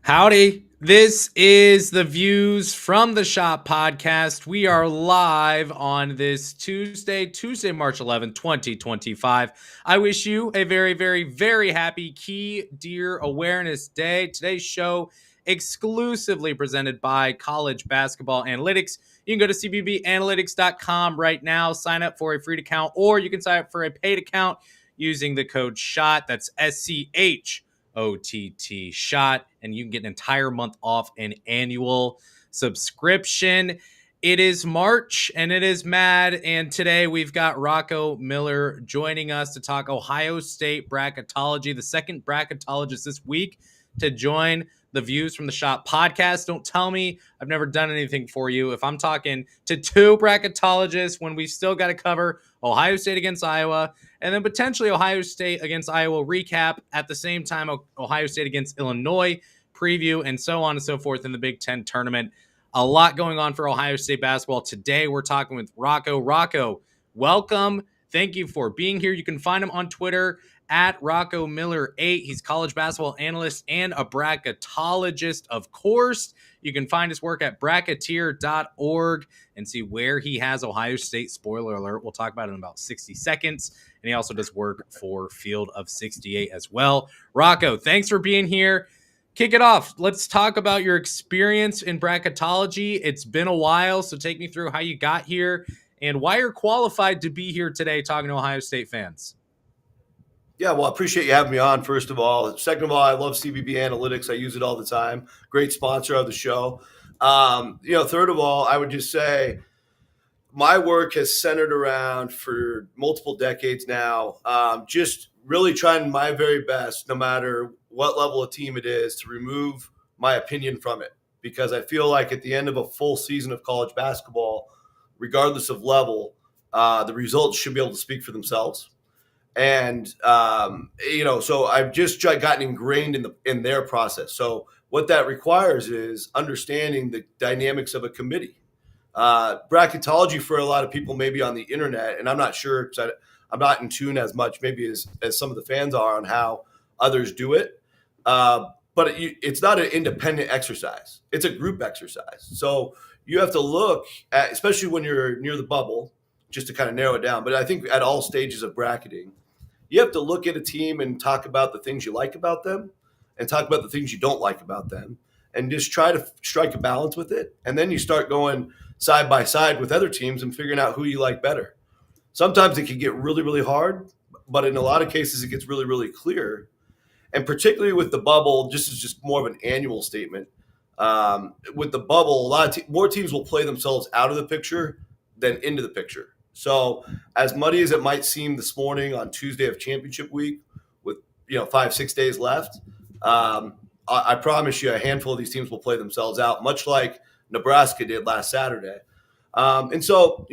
Howdy. This is the Views from the Shop podcast. We are live on this Tuesday, March 11th, 2025. I wish you a very, very, very happy Key Deer Awareness Day. Today's show exclusively presented by College Basketball Analytics. You can go to cbbanalytics.com right now, sign up for a free account, or you can sign up for a paid account using the code SHOT. That's SCHOTT SHOT, and you can get an entire month off an annual subscription. It is March and it is mad, and today we've got Rocco Miller joining us to talk Ohio State bracketology, the second bracketologist this week to join the Views from the Shop podcast. Don't tell me I've never done anything for you if I'm talking to two bracketologists when we still got to cover Ohio State against Iowa and then potentially Ohio State against Iowa recap at the same time, Ohio State against Illinois preview, and so on and so forth in the Big Ten tournament. A lot going on for Ohio State basketball. Today, we're talking with Rocco. Rocco, welcome. Thank you for being here. You can find him on Twitter at Rocco Miller 8. He's college basketball analyst and a bracketologist, of course. You can find his work at bracketeer.org and see where he has Ohio State. Spoiler alert. We'll talk about it in about 60 seconds. And he also does work for Field of 68 as well. Rocco, thanks for being here. Kick it off. Let's talk about your experience in bracketology. It's been a while, so take me through how you got here and why you're qualified to be here today talking to Ohio State fans. Yeah, well, I appreciate you having me on, first of all. Second of all, I love CBB Analytics. I use it all the time. Great sponsor of the show. Third of all, I would just say my work has centered around for multiple decades now, just really trying my very best, no matter what level of team it is, to remove my opinion from it. Because I feel like at the end of a full season of college basketball, regardless of level, the results should be able to speak for themselves. And, so I've just gotten ingrained in their process. So what that requires is understanding the dynamics of a committee. Bracketology for a lot of people maybe on the internet, and I'm not sure because I'm not in tune as much maybe as some of the fans are on how others do it. But it's not an independent exercise. It's a group exercise. So you have to look at, especially when you're near the bubble, just to kind of narrow it down. But I think at all stages of bracketing, you have to look at a team and talk about the things you like about them and talk about the things you don't like about them and just try to strike a balance with it. And then you start going side by side with other teams and figuring out who you like better. Sometimes it can get really, really hard, but in a lot of cases it gets really, really clear. And particularly with the bubble, this is just more of an annual statement. With the bubble, a lot of more teams will play themselves out of the picture than into the picture. So as muddy as it might seem this morning on Tuesday of championship week with 5-6 days left, I promise you a handful of these teams will play themselves out, much like Nebraska did last Saturday. And so,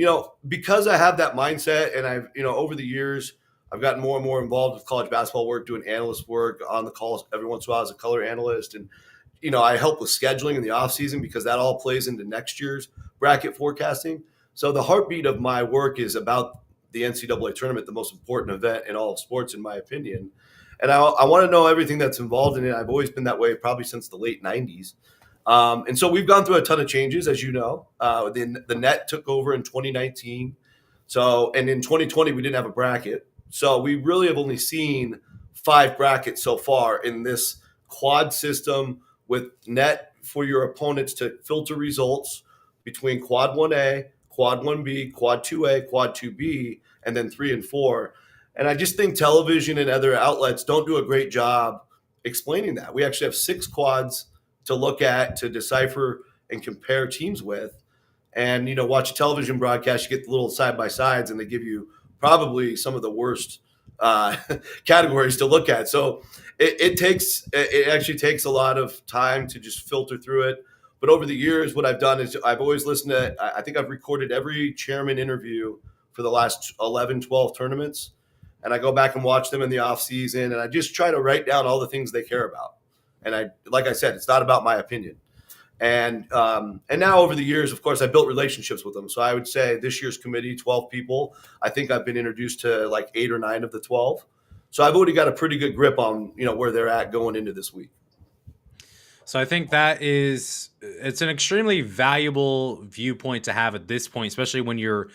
because I have that mindset and I've, over the years, I've gotten more and more involved with college basketball work, doing analyst work on the calls every once in a while as a color analyst. And, I help with scheduling in the offseason because that all plays into next year's bracket forecasting. So the heartbeat of my work is about the NCAA tournament, the most important event in all of sports, in my opinion. And I want to know everything that's involved in it. I've always been that way, probably since the late 90s. And so we've gone through a ton of changes, as you know. The net took over in 2019. And in 2020, we didn't have a bracket. So we really have only seen 5 brackets so far in this quad system with net for your opponents to filter results between quad 1A, quad 1B, quad 2A, quad 2B, and then 3 and 4. And I just think television and other outlets don't do a great job explaining that. We actually have 6 quads to look at, to decipher and compare teams with. And, watch a television broadcast, you get the little side-by-sides, and they give you probably some of the worst categories to look at. So it actually takes a lot of time to just filter through it. But over the years, what I've done is I've always listened to, I think I've recorded every chairman interview for the last 11, 12 tournaments. And I go back and watch them in the off season. And I just try to write down all the things they care about. And like I said, it's not about my opinion. And now over the years, of course, I built relationships with them. So I would say this year's committee, 12 people, I think I've been introduced to like 8 or 9 of the 12. So I've already got a pretty good grip on, where they're at going into this week. So I think it's an extremely valuable viewpoint to have at this point, especially when you're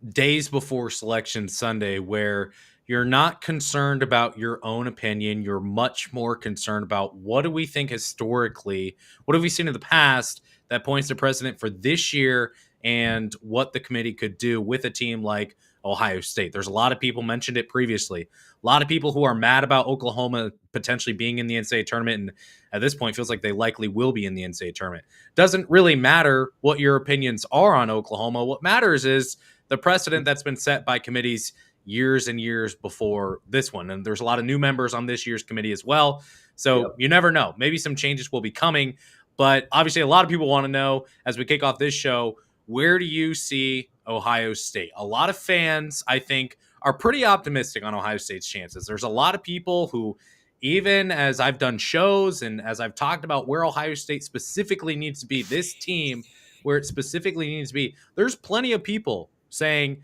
days before selection Sunday, where you're not concerned about your own opinion. You're much more concerned about what do we think historically, what have we seen in the past that points to precedent for this year and what the committee could do with a team like Ohio State. There's a lot of people mentioned it previously. A lot of people who are mad about Oklahoma potentially being in the NCAA tournament, and at this point feels like they likely will be in the NCAA tournament. Doesn't really matter what your opinions are on Oklahoma. What matters is the precedent that's been set by committees years and years before this one. And there's a lot of new members on this year's committee as well. So Yep. you never know. Maybe some changes will be coming. But obviously, a lot of people want to know as we kick off this show, where do you see Ohio State? A lot of fans, I think, are pretty optimistic on Ohio State's chances. There's a lot of people who, even as I've done shows and as I've talked about where Ohio State specifically needs to be, this team, where it specifically needs to be, there's plenty of people saying,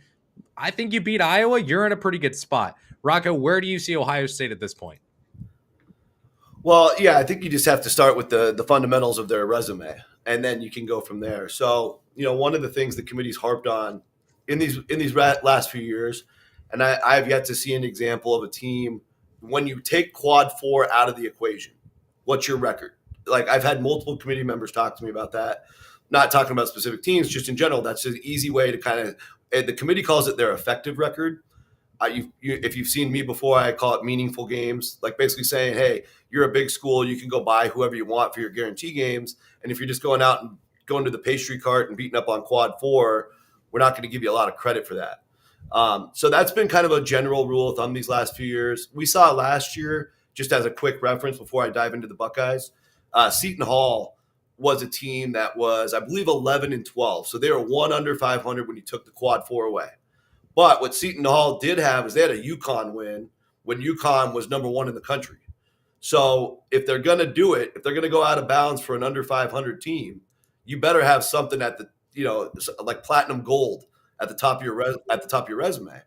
I think you beat Iowa, you're in a pretty good spot. Rocco, where do you see Ohio State at this point? Well, yeah, I think you just have to start with the fundamentals of their resume, and then you can go from there. So, one of the things the committee's harped on in these last few years, and I've yet to see an example of a team when you take quad four out of the equation. What's your record? Like I've had multiple committee members talk to me about that. Not talking about specific teams, just in general. That's an easy way to kind of. The committee calls it their effective record. If you've seen me before, I call it meaningful games, like basically saying, hey, you're a big school, you can go buy whoever you want for your guarantee games. And if you're just going out and going to the pastry cart and beating up on quad four, we're not going to give you a lot of credit for that. So that's been kind of a general rule of thumb these last few years. We saw last year, just as a quick reference before I dive into the Buckeyes, Seton Hall was a team that was, I believe, 11-12. So they were one under 500 when you took the quad four away. But what Seton Hall did have is they had a UConn win when UConn was number one in the country. So if they're going to do it, if they're going to go out of bounds for an under 500 team, you better have something at the, like platinum gold at the top of your resume.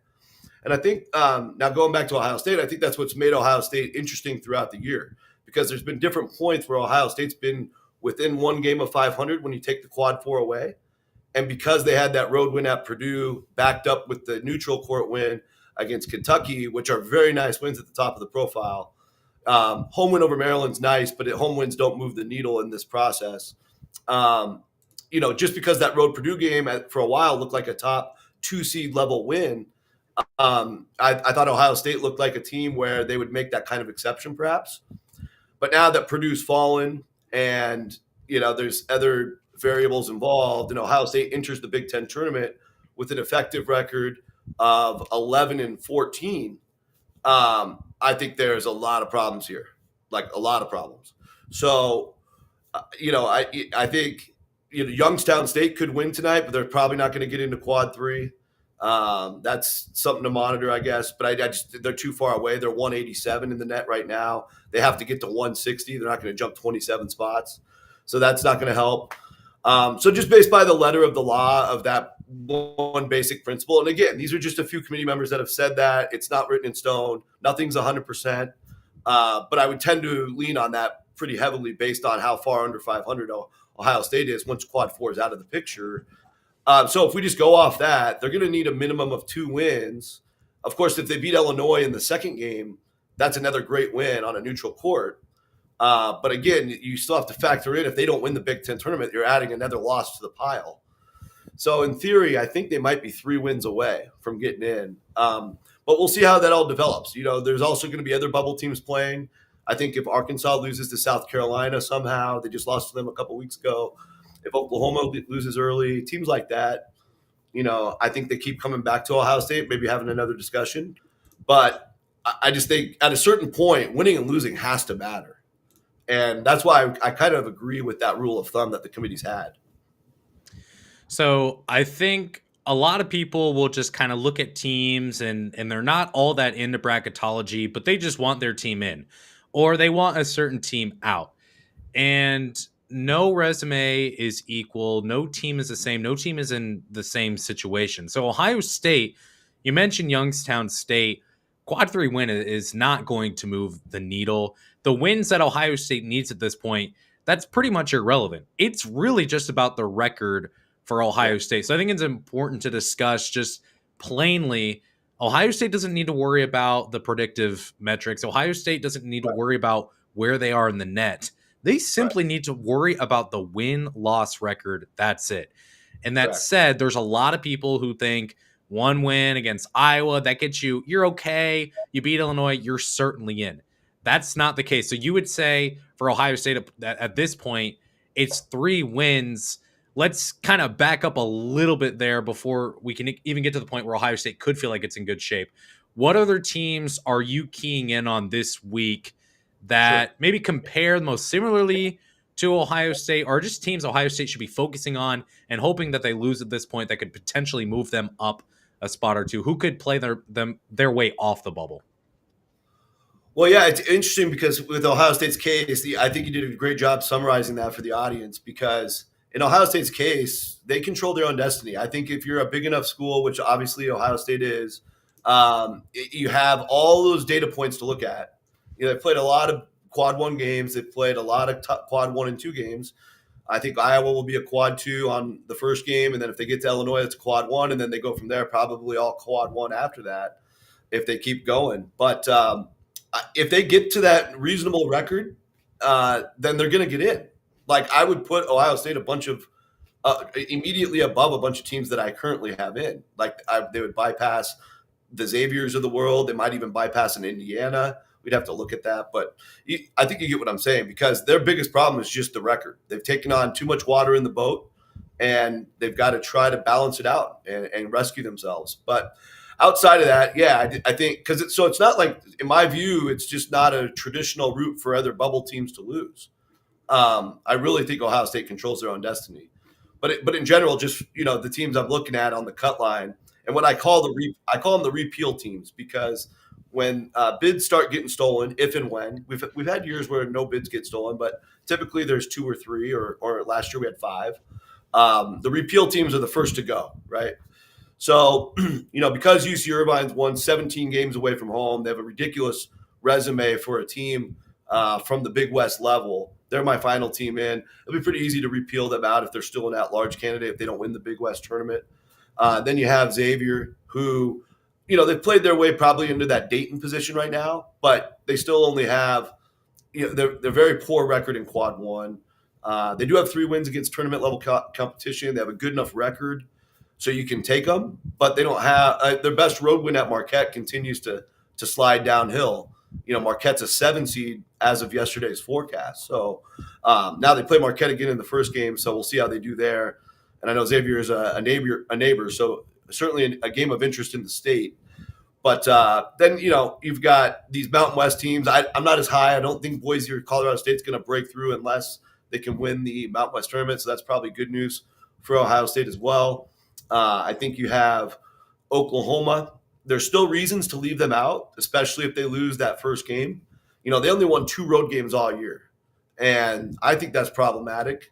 And I think now going back to Ohio State, I think that's what's made Ohio State interesting throughout the year, because there's been different points where Ohio State's been within one game of 500 when you take the quad four away. And because they had that road win at Purdue backed up with the neutral court win against Kentucky, which are very nice wins at the top of the profile. Home win over Maryland's nice, but home wins don't move the needle in this process. Just because that road Purdue game for a while looked like a top 2 seed level win, I thought Ohio State looked like a team where they would make that kind of exception perhaps. But now that Purdue's fallen and, there's other variables involved, and Ohio State enters the Big Ten tournament with an effective record of 11-14. I think there's a lot of problems here, like a lot of problems. So, I think Youngstown State could win tonight, but they're probably not going to get into quad three. That's something to monitor, I guess. But I just they're too far away. They're 187 in the net right now. They have to get to 160. They're not going to jump 27 spots, so that's not going to help. So just based by the letter of the law of that one basic principle, and again, these are just a few committee members that have said that. It's not written in stone. Nothing's 100%. But I would tend to lean on that pretty heavily based on how far under 500 Ohio State is once quad four is out of the picture. So if we just go off that, they're going to need a minimum of 2 wins. Of course, if they beat Illinois in the second game, that's another great win on a neutral court. But again, you still have to factor in if they don't win the Big Ten tournament, you're adding another loss to the pile. So in theory, I think they might be 3 wins away from getting in. But we'll see how that all develops. There's also going to be other bubble teams playing. I think if Arkansas loses to South Carolina somehow, they just lost to them a couple weeks ago. If Oklahoma loses early, teams like that, I think they keep coming back to Ohio State, maybe having another discussion. But I just think at a certain point, winning and losing has to matter. And that's why I kind of agree with that rule of thumb that the committee's had. So I think a lot of people will just kind of look at teams and they're not all that into bracketology, but they just want their team in or they want a certain team out. And no resume is equal. No team is the same. No team is in the same situation. So Ohio State, you mentioned Youngstown State. Quad 3 win is not going to move the needle. The wins that Ohio State needs at this point, that's pretty much irrelevant. It's really just about the record for Yeah, Ohio State. So I think it's important to discuss just plainly Ohio State doesn't need to worry about the predictive metrics. Ohio State doesn't need to right, worry about where they are in the net. They right, simply need to worry about the win-loss record. That's it. And that correct. said, there's a lot of people who think one win against Iowa, that gets you, you're okay. You beat Illinois, you're certainly in. That's not the case. So you would say for Ohio State at this point, it's 3 wins. Let's kind of back up a little bit there before we can even get to the point where Ohio State could feel like it's in good shape. What other teams are you keying in on this week Sure. that maybe compare most similarly to Ohio State, or just teams Ohio State should be focusing on and hoping that they lose at this point that could potentially move them up a spot or two? Who could play their way off the bubble? Well, yeah, it's interesting because with Ohio State's case, I think you did a great job summarizing that for the audience because in Ohio State's case, they control their own destiny. I think if you're a big enough school, which obviously Ohio State is, you have all those data points to look at. They've played a lot of quad one games. They've played a lot of quad 1 and 2 games. I think Iowa will be a quad 2 on the first game. And then if they get to Illinois, it's quad 1. And then they go from there, probably all quad 1 after that if they keep going. But if they get to that reasonable record, then they're going to get in. Like I would put Ohio State a bunch of immediately above a bunch of teams that I currently have in. Like they would bypass the Xaviers of the world. They might even bypass an Indiana. We'd have to look at that, but I think you get what I'm saying because their biggest problem is just the record. They've taken on too much water in the boat, and they've got to try to balance it out and rescue themselves. But outside of that, yeah, I think because it's not like, in my view, it's just not a traditional route for other bubble teams to lose. I really think Ohio State controls their own destiny. But in general, just the teams I'm looking at on the cut line, and what I call them the repeal teams because when bids start getting stolen, if and when we've had years where no bids get stolen, but typically there's 2 or 3, or last year we had 5. The repeal teams are the first to go, right? So, because UC Irvine's won 17 games away from home, they have a ridiculous resume for a team from the Big West level. They're my final team in. It'll be pretty easy to repeal them out if they're still an at-large candidate if they don't win the Big West tournament. Then you have Xavier, who, they've played their way probably into that Dayton position right now, but they still only have, they're very poor record in quad 1. They do have 3 wins against tournament level competition. They have a good enough record so you can take them, but they don't have their best road win at Marquette continues to slide downhill. Marquette's a 7 seed as of yesterday's forecast. So now they play Marquette again in the first game, so we'll see how they do there. And I know Xavier is a neighbor, so certainly a game of interest in the state. But then you've got these Mountain West teams. I'm not as high. I don't think Boise or Colorado State's going to break through unless they can win the Mountain West tournament. So that's probably good news for Ohio State as well. I think you have Oklahoma. There's still reasons to leave them out, especially if they lose that first game. They only won 2 road games all year, and I think that's problematic.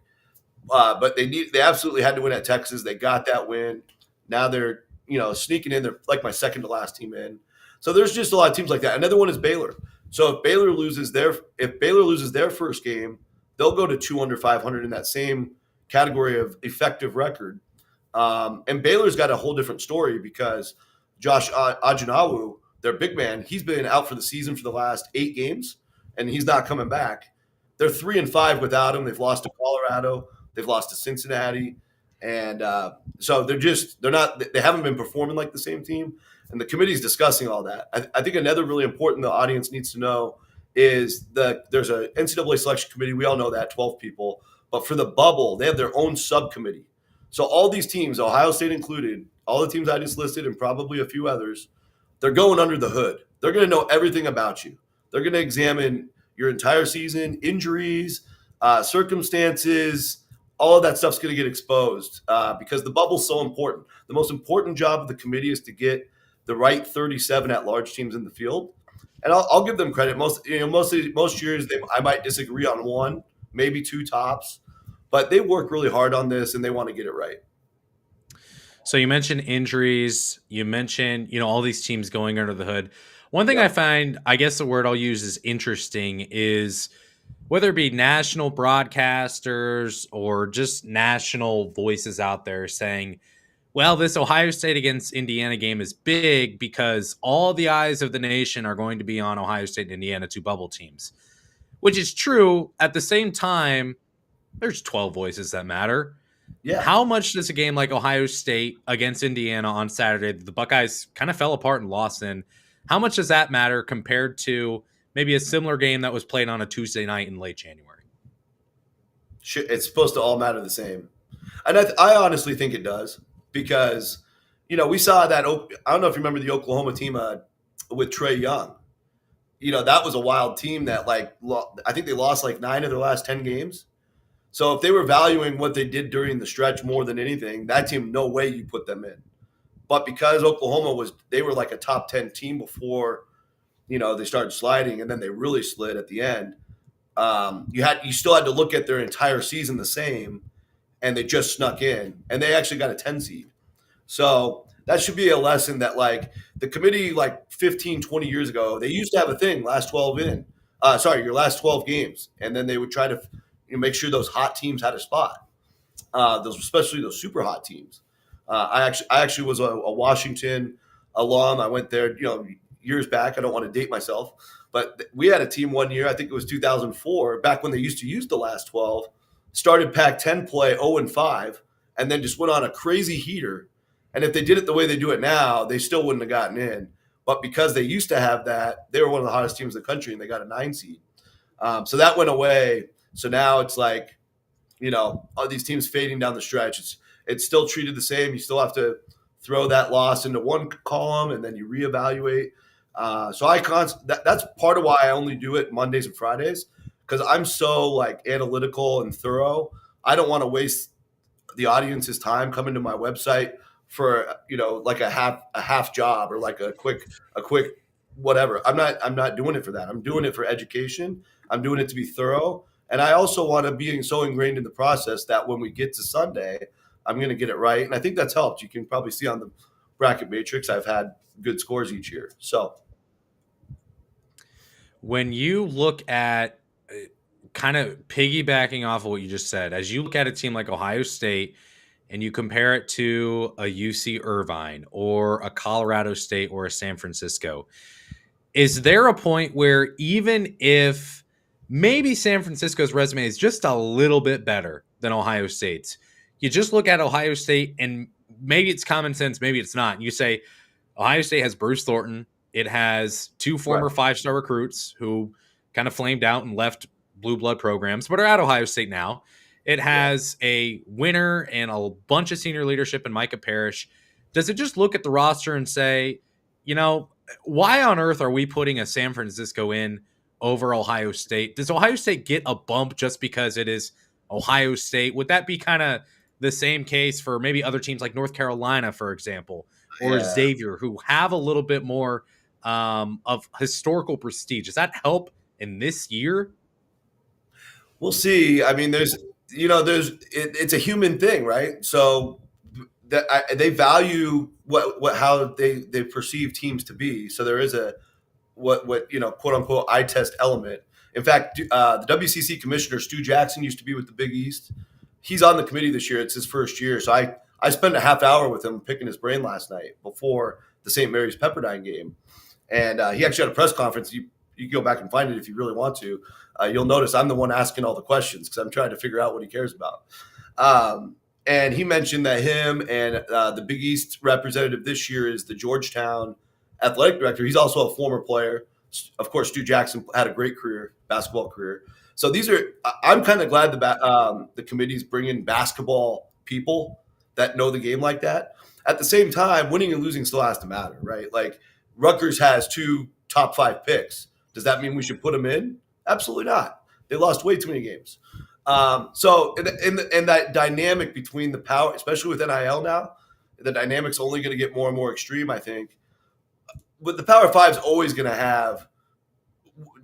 But they absolutely had to win at Texas. They got that win. Now they're sneaking in. They're like my second to last team in. So there's just a lot of teams like that. Another one is Baylor. So if Baylor loses their first game, they'll go to 2 under 500 in that same category of effective record. And Baylor's got a whole different story because Josh Ajanawu, their big man, he's been out for the season for the last 8 games, and he's not coming back. They're 3-5 without him. They've lost to Colorado. They've lost to Cincinnati. And so they haven't been performing like the same team. And the committee's discussing all that. I think another really important the audience needs to know is that there's a NCAA selection committee. We all know that, 12 people. But for the bubble, they have their own subcommittee. So all these teams, Ohio State included, all the teams I just listed and probably a few others, they're going under the hood. They're going to know everything about you. They're going to examine your entire season, injuries, circumstances, all of that stuff's going to get exposed because the bubble's so important. The most important job of the committee is to get the right 37 at-large teams in the field. And I'll give them credit. Most years I might disagree on 1, maybe 2 tops, but they work really hard on this and they want to get it right. So you mentioned injuries. You mentioned, all these teams going under the hood. One thing I find, I guess the word I'll use is interesting, is whether it be national broadcasters or just national voices out there saying, well, this Ohio State against Indiana game is big because all the eyes of the nation are going to be on Ohio State and Indiana, two bubble teams, which is true. At the same time, there's 12 voices that matter. Yeah. How much does a game like Ohio State against Indiana on Saturday, the Buckeyes kind of fell apart and lost in, how much does that matter compared to maybe a similar game that was played on a Tuesday night in late January? It's supposed to all matter the same. And I honestly think it does because, we saw that. I don't know if you remember the Oklahoma team with Trae Young. That was a wild team that, I think they lost like 9 of their last 10 games. So if they were valuing what they did during the stretch more than anything, that team, no way you put them in. But because Oklahoma they were like a top 10 team before, they started sliding, and then they really slid at the end. You still had to look at their entire season the same, and they just snuck in, and they actually got a 10 seed. So that should be a lesson that, the committee, 15, 20 years ago, they used to have a thing, your last 12 games, and then they would try to make sure those hot teams had a spot. Especially those super hot teams. I actually was a Washington alum. I went there, years back. I don't want to date myself, but we had a team one year. I think it was 2004, back when they used to use the last 12. Started Pac-10 play 0-5, and then just went on a crazy heater. And if they did it the way they do it now, they still wouldn't have gotten in. But because they used to have that, they were one of the hottest teams in the country, and they got a 9 seed. So that went away. So now it's like, all these teams fading down the stretch. It's still treated the same. You still have to throw that loss into one column, and then you reevaluate. That's part of why I only do it Mondays and Fridays, because I'm so analytical and thorough. I don't want to waste the audience's time coming to my website for a half job or a quick whatever. I'm not doing it for that. I'm doing it for education. I'm doing it to be thorough. And I also want to be so ingrained in the process that when we get to Sunday, I'm going to get it right. And I think that's helped. You can probably see on the bracket matrix, I've had good scores each year. So when you look at kind of piggybacking off of what you just said, as you look at a team like Ohio State and you compare it to a UC Irvine or a Colorado State or a San Francisco, is there a point where even if maybe San Francisco's resume is just a little bit better than Ohio State's, you just look at Ohio State and maybe it's common sense, maybe it's not. And you say Ohio State has Bruce Thornton. It has 2 former 5-star recruits who kind of flamed out and left blue blood programs, but are at Ohio State now. It has a winner and a bunch of senior leadership in Micah Parrish. Does it just look at the roster and say, why on earth are we putting a San Francisco in over Ohio State? Does Ohio State get a bump just because it is Ohio State? Would that be kind of the same case for maybe other teams like North Carolina, for example, or Xavier, who have a little bit more of historical prestige? Does that help in this year? We'll see. I mean, it's a human thing, right? So they value how they perceive teams to be. So there is a quote unquote eye test element. In fact, the WCC commissioner Stu Jackson used to be with the Big East. He's on the committee this year. It's his first year. So I spent a half hour with him picking his brain last night before the St. Mary's Pepperdine game, and he actually had a press conference. You can go back and find it if you really want to. You'll notice I'm the one asking all the questions because I'm trying to figure out what he cares about. And he mentioned that him and the Big East representative this year is the Georgetown athletic director. He's also a former player. Of course, Stu Jackson had a great basketball career. So I'm kind of glad the committee's bringing basketball people that know the game like that. At the same time, winning and losing still has to matter, right? Like Rutgers has 2 top 5 picks. Does that mean we should put them in? Absolutely not. They lost way too many games. So in that dynamic between the power, especially with NIL now, the dynamic's only going to get more and more extreme, I think. But the Power Five is always going to have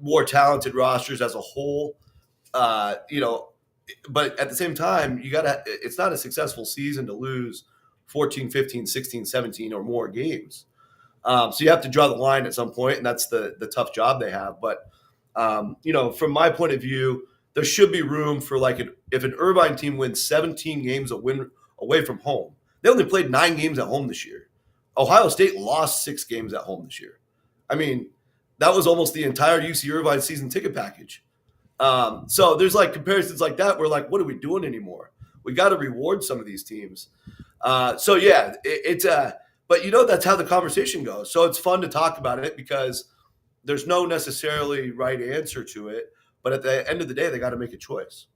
more talented rosters as a whole, but at the same time, it's not a successful season to lose 14, 15, 16, 17 or more games. So you have to draw the line at some point, and that's the tough job they have. But, from my point of view, there should be room for like if an Irvine team wins 17 games away from home. They only played 9 games at home this year. Ohio State lost 6 games at home this year. I mean, that was almost the entire UC Irvine season ticket package. So there's like comparisons like that. We're like, what are we doing anymore? We got to reward some of these teams. So yeah, it's but that's how the conversation goes. So it's fun to talk about it because there's no necessarily right answer to it. But at the end of the day, they got to make a choice.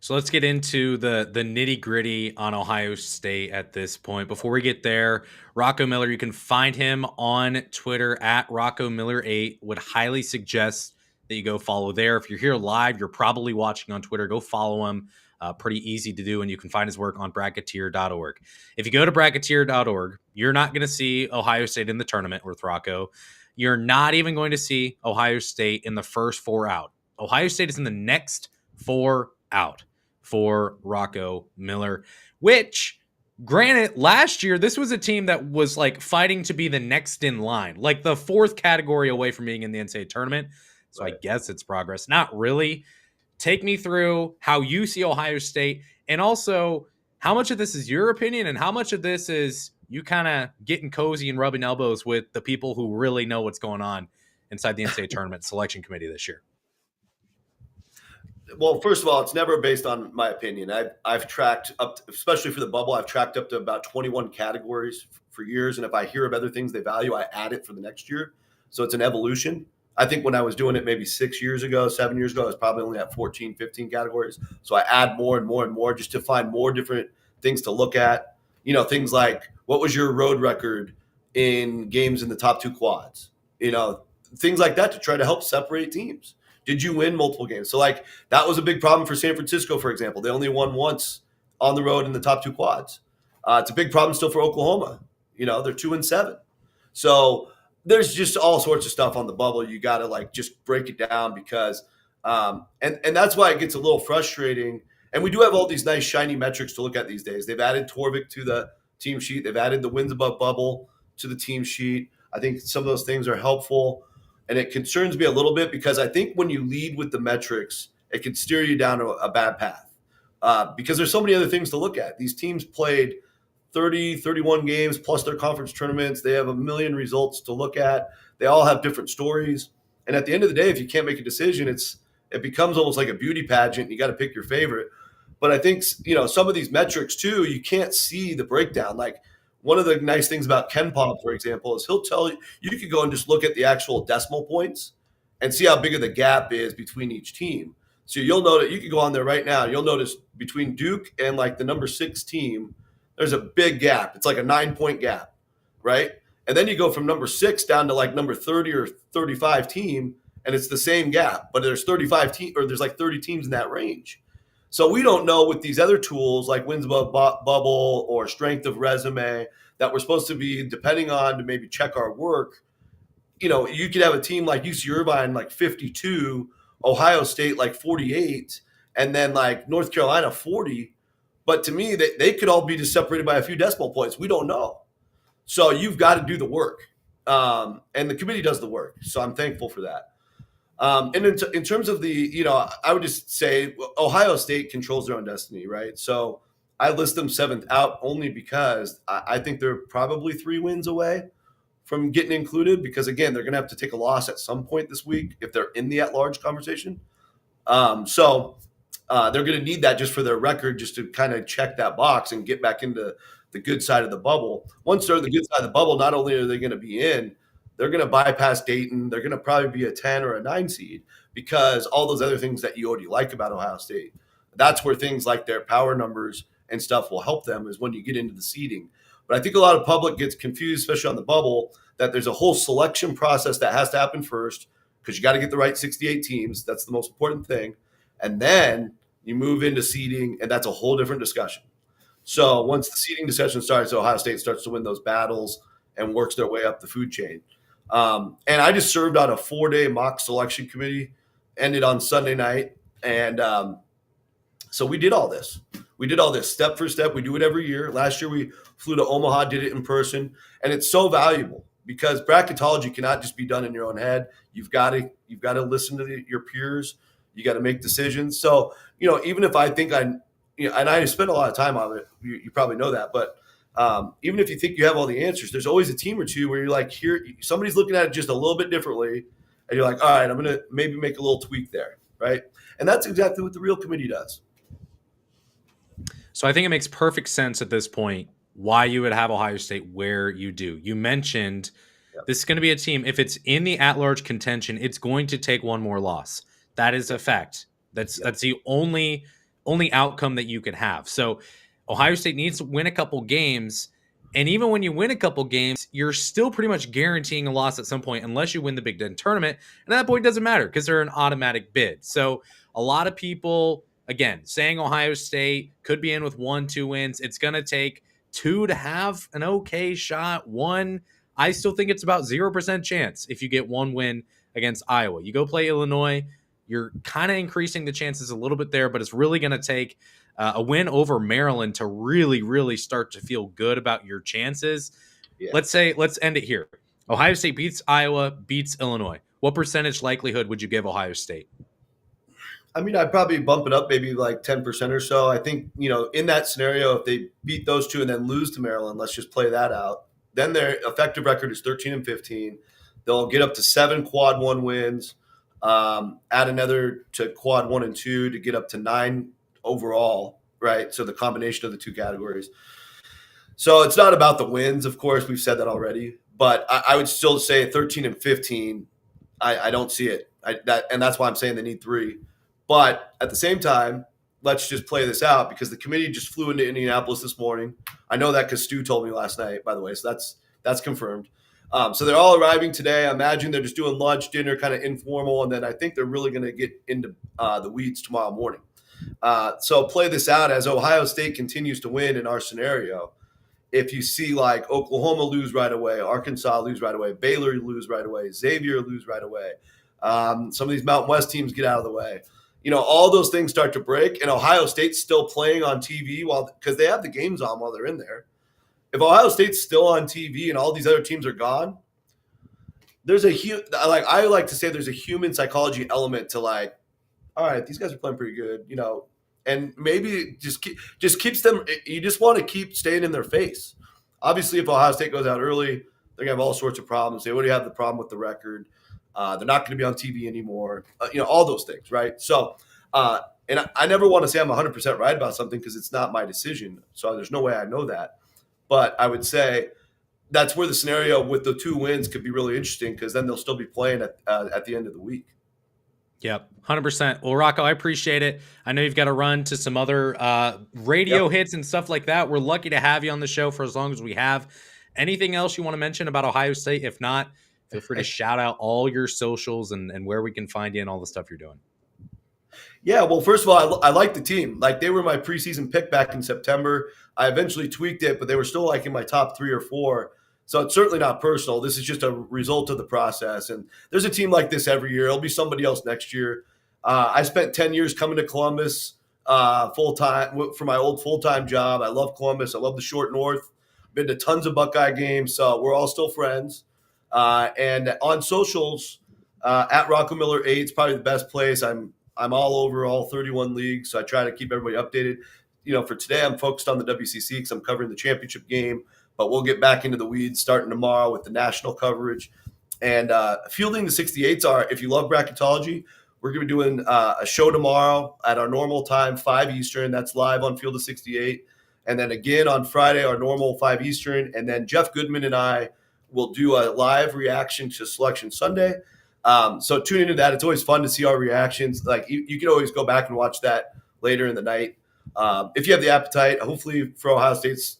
So let's get into the nitty gritty on Ohio State at this point. Before we get there, Rocco Miller, you can find him on Twitter at Rocco Miller 8. Would highly suggest that you go follow there. If you're here live, you're probably watching on Twitter. Go follow him. Pretty easy to do, and you can find his work on bracketeer.org. If you go to bracketeer.org, you're not going to see Ohio State in the tournament with Rocco. You're not even going to see Ohio State in the first 4 out. Ohio State is in the next 4 out for Rocco Miller, which, granted, last year, this was a team that was like fighting to be the next in line, like the 4th category away from being in the NCAA tournament. So right. I guess it's progress. Not really. Take me through how you see Ohio State, and also how much of this is your opinion and how much of this is you kind of getting cozy and rubbing elbows with the people who really know what's going on inside the NCAA tournament selection committee this year. Well, first of all, it's never based on my opinion. I've tracked up, especially for the bubble, I've tracked up to about 21 categories for years. And if I hear of other things they value, I add it for the next year. So it's an evolution. I think when I was doing it maybe 6 years ago, 7 years ago, I was probably only at 14, 15 categories. So I add more and more and more just to find more different things to look at. Things like, what was your road record in games in the top 2 quads? Things like that to try to help separate teams. Did you win multiple games? So like that was a big problem for San Francisco, for example. They only won once on the road in the top 2 quads. It's a big problem still for Oklahoma. They're 2-7. So there's just all sorts of stuff on the bubble. You got to like just break it down because and that's why it gets a little frustrating. And we do have all these nice shiny metrics to look at these days. They've added Torvik to the team sheet. They've added the wins above bubble to the team sheet. I think some of those things are helpful. And it concerns me a little bit because I think when you lead with the metrics, it can steer you down a bad path because there's so many other things to look at. These teams played 30, 31 games plus their conference tournaments. They have a million results to look at. They all have different stories. And at the end of the day, if you can't make a decision, it becomes almost like a beauty pageant. You got to pick your favorite. But I think, some of these metrics too, you can't see the breakdown. Like, one of the nice things about Ken Pop, for example, is he'll tell you can go and just look at the actual decimal points and see how big of the gap is between each team. So you'll notice, you can go on there right now. You'll notice between Duke and like the number 6 team, there's a big gap. It's like a 9-point gap, right? And then you go from number 6 down to like number 30 or 35 team, and it's the same gap, but there's 35 teams or there's like 30 teams in that range. So we don't know with these other tools like wins above bubble or strength of resume that we're supposed to be depending on to maybe check our work. You could have a team like UC Irvine like 52, Ohio State like 48, and then like North Carolina 40. But to me, they could all be just separated by a few decimal points. We don't know. So you've got to do the work. And the committee does the work. So I'm thankful for that. And in terms of I would just say Ohio State controls their own destiny, right? So I list them 7th out only because I think they're probably 3 wins away from getting included because, again, they're going to have to take a loss at some point this week if they're in the at-large conversation. So they're going to need that just for their record, just to kind of check that box and get back into the good side of the bubble. Once they're the good side of the bubble, not only are they going to be in, they're going to bypass Dayton. They're going to probably be a 10 or a 9 seed because all those other things that you already like about Ohio State, that's where things like their power numbers and stuff will help them is when you get into the seeding. But I think a lot of public gets confused, especially on the bubble, that there's a whole selection process that has to happen first because you got to get the right 68 teams. That's the most important thing. And then you move into seeding, and that's a whole different discussion. So once the seeding discussion starts, Ohio State starts to win those battles and works their way up the food chain. And I just served on a 4-day mock selection committee, ended on Sunday night. And so we did all this. We did all this step for step. We do it every year. Last year we flew to Omaha, did it in person. And it's so valuable because bracketology cannot just be done in your own head. You've got to listen to your peers. You got to make decisions. So, even if I think and I spend a lot of time on it, you probably know that, but even if you think you have all the answers, there's always a team or two where you're like, here, somebody's looking at it just a little bit differently. And you're like, all right, I'm going to maybe make a little tweak there. Right. And that's exactly what the real committee does. So I think it makes perfect sense at this point why you would have Ohio State where you do. You mentioned this is going to be a team, if it's in the at-large contention, it's going to take one more loss. That is a fact. That's the only outcome that you can have. So Ohio State needs to win a couple games. And even when you win a couple games, you're still pretty much guaranteeing a loss at some point unless you win the Big Ten tournament. And at that point, it doesn't matter because they're an automatic bid. So a lot of people, again, saying Ohio State could be in with 1-2 wins. It's going to take 2 to have an okay shot. 1, I still think it's about 0% chance if you get 1 win against Iowa. You go play Illinois, you're kind of increasing the chances a little bit there, but it's really going to take a win over Maryland to really, really start to feel good about your chances. Yeah. Let's end it here. Ohio State beats Iowa, beats Illinois. What percentage likelihood would you give Ohio State? I mean, I'd probably bump it up maybe like 10% or so. I think, in that scenario, if they beat those two and then lose to Maryland, let's just play that out. Then their effective record is 13-15. They'll get up to 7 quad 1 wins, add another to quad 1 and 2 to get up to 9 overall, right? So the combination of the two categories. So it's not about the wins, of course. We've said that already. But I would still say 13-15, I don't see it. And that's why I'm saying they need 3. But at the same time, let's just play this out because the committee just flew into Indianapolis this morning. I know that because Stu told me last night, by the way. So that's confirmed. So they're all arriving today. I imagine they're just doing lunch, dinner, kind of informal. And then I think they're really going to get into the weeds tomorrow morning. So play this out as Ohio State continues to win in our scenario. If you see like Oklahoma lose right away, Arkansas lose right away, Baylor lose right away, Xavier lose right away, some of these Mountain West teams get out of the way. All those things start to break, and Ohio State's still playing on TV because they have the games on while they're in there. If Ohio State's still on TV and all these other teams are gone, there's I like to say there's a human psychology element to like, all right, these guys are playing pretty good, and maybe just keeps them. You just want to keep staying in their face. Obviously, if Ohio State goes out early, they're gonna have all sorts of problems. They already have the problem with the record. They're not going to be on TV anymore. All those things, right? So, and I never want to say I'm 100% right about something because it's not my decision. So there's no way I know that. But I would say that's where the scenario with the 2 wins could be really interesting because then they'll still be playing at the end of the week. Yep, 100%. Well, Rocco, I appreciate it. I know you've got to run to some other radio hits and stuff like that. We're lucky to have you on the show for as long as we have. Anything else you want to mention about Ohio State? If not, feel free to shout out all your socials and where we can find you and all the stuff you're doing. Yeah, well, first of all, I like the team. Like, they were my preseason pick back in September. I eventually tweaked it, but they were still like in my top 3 or 4. So it's certainly not personal. This is just a result of the process. And there's a team like this every year. It'll be somebody else next year. I spent 10 years coming to Columbus full-time for my old full-time job. I love Columbus. I love the short north. Been to tons of Buckeye games, so we're all still friends. And on socials, at Rocco Miller 8 is probably the best place. I'm all over all 31 leagues, so I try to keep everybody updated. For today, I'm focused on the WCC because I'm covering the championship game, but we'll get back into the weeds starting tomorrow with the national coverage. And fielding the 68s are, if you love bracketology, we're going to be doing a show tomorrow at our normal time, 5 Eastern. That's live on Field of 68. And then again on Friday, our normal 5 Eastern. And then Jeff Goodman and I will do a live reaction to Selection Sunday. So tune into that. It's always fun to see our reactions. Like you can always go back and watch that later in the night. If you have the appetite, hopefully for Ohio State's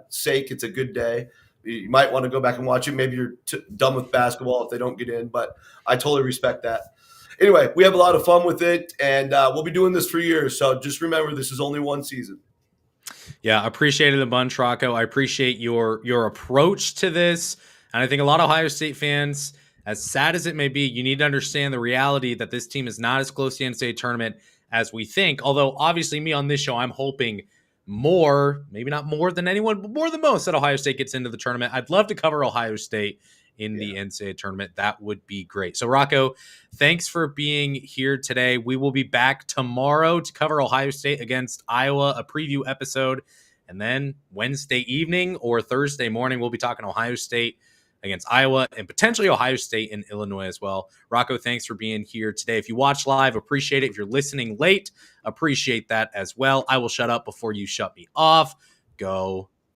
sake, it's a good day. You might want to go back and watch it. Maybe you're done with basketball if they don't get in, but I totally respect that. Anyway, we have a lot of fun with it, and we'll be doing this for years. So just remember, this is only one season. Yeah, appreciate it a bunch, Rocco. I appreciate your approach to this. And I think a lot of Ohio State fans, as sad as it may be, you need to understand the reality that this team is not as close to the NCAA tournament as we think. Although, obviously, me on this show, I'm hoping more, maybe not more than anyone, but more than most, that Ohio State gets into the tournament. I'd love to cover Ohio State in the NCAA tournament, that would be great. So Rocco, thanks for being here today. We will be back tomorrow to cover Ohio State against Iowa, a preview episode. And then Wednesday evening or Thursday morning, we'll be talking Ohio State against Iowa and potentially Ohio State and Illinois as well. Rocco, thanks for being here today. If you watch live, appreciate it. If you're listening late, appreciate that as well. I will shut up before you shut me off. Go